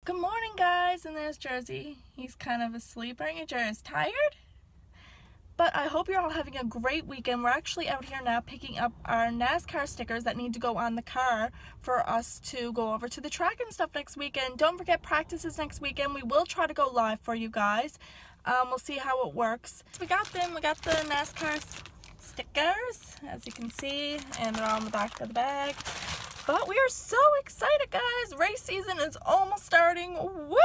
Good morning, guys, and there's Jersey. He's kind of asleep. Aren't you, Jersey? Tired? But I hope you're all having a great weekend. We're actually out here now picking up our NASCAR stickers that need to go on the car for us to go over to the track and stuff next weekend. Don't forget, practices next weekend. We will try to go live for you guys. We'll see how it works. So we got them. We got the NASCAR stickers, as you can see, and they're on the back of the bag. But we are so excited, guys. Race season is almost starting. Woo!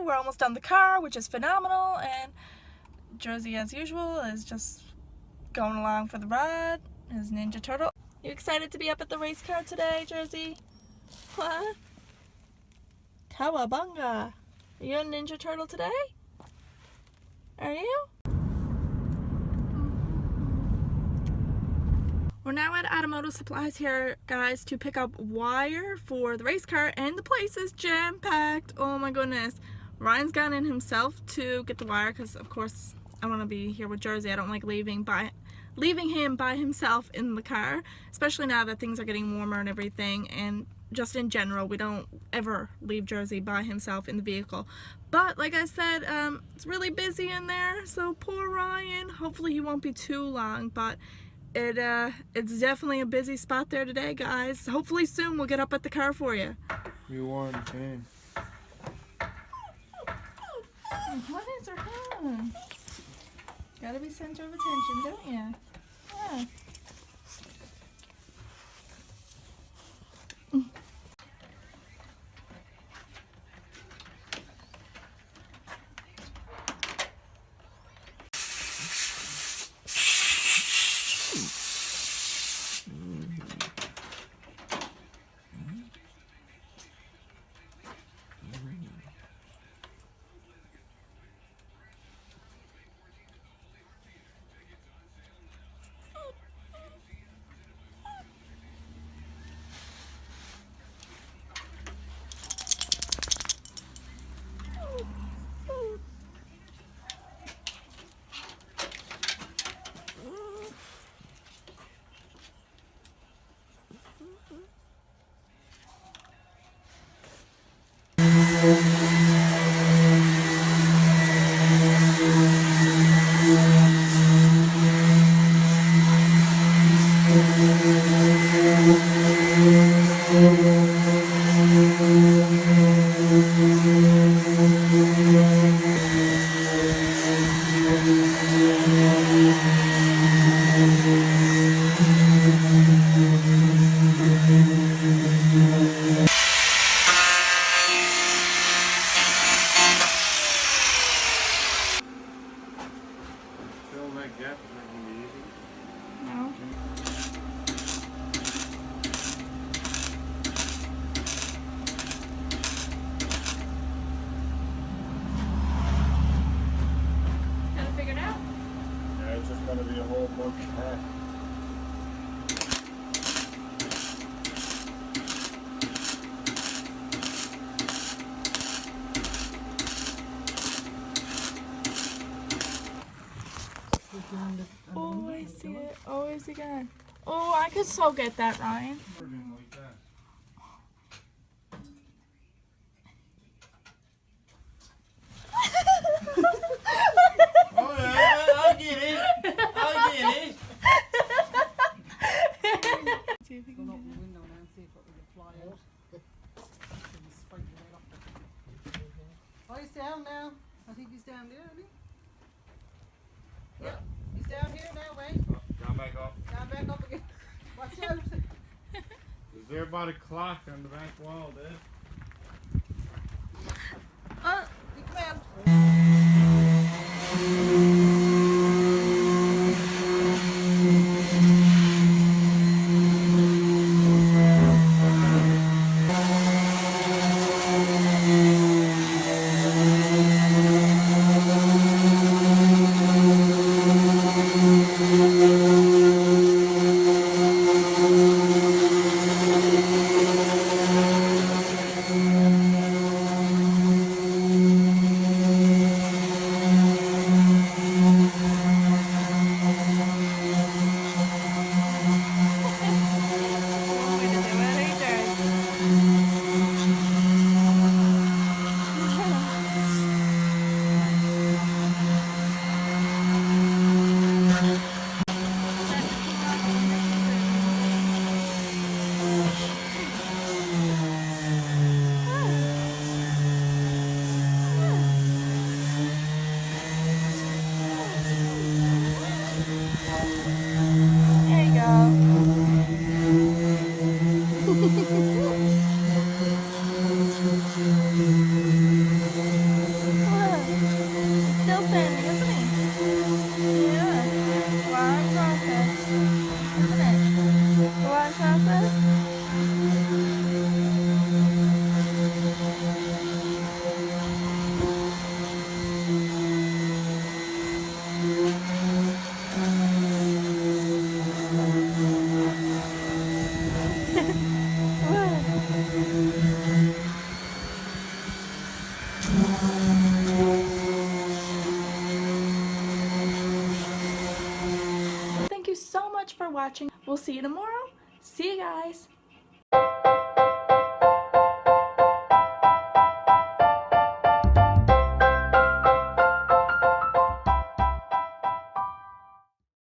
We're almost done the car, which is phenomenal. And Jersey, as usual, is just going along for the ride. His Ninja Turtle. You excited to be up at the race car today, Jersey? What? Cowabunga. Are you a Ninja Turtle today? Are you? We're now at Automotive Supplies here, guys, to pick up wire for the race car, and the place is jam-packed. Oh my goodness. Ryan's gone in himself to get the wire because, of course, I want to be here with Jersey. I don't like leaving him by himself in the car, especially now that things are getting warmer and everything, and just in general, we don't ever leave Jersey by himself in the vehicle. But like I said, it's really busy in there, so poor Ryan. Hopefully he won't be too long, but it's definitely a busy spot there today, guys. Hopefully soon we'll get up at the car for you. You warm fan. What is her hand? Gotta be center of attention, don't you? Yeah. Gonna be a whole bunch of pack. Oh, I see it. Oh, is he gone? Oh, I could so get that, Ryan. I'll get it. I'll get it. See if he Go can out get the it. window now and see if we can fly out. He's spiking right up there. Oh, he's down now. I think he's down there, isn't he? Yep. He's down here now, wait. Down back up. Down back up again. Watch out. Is there about a clock on the back wall, Dad? He come out. for watching. We'll see you tomorrow. See you guys.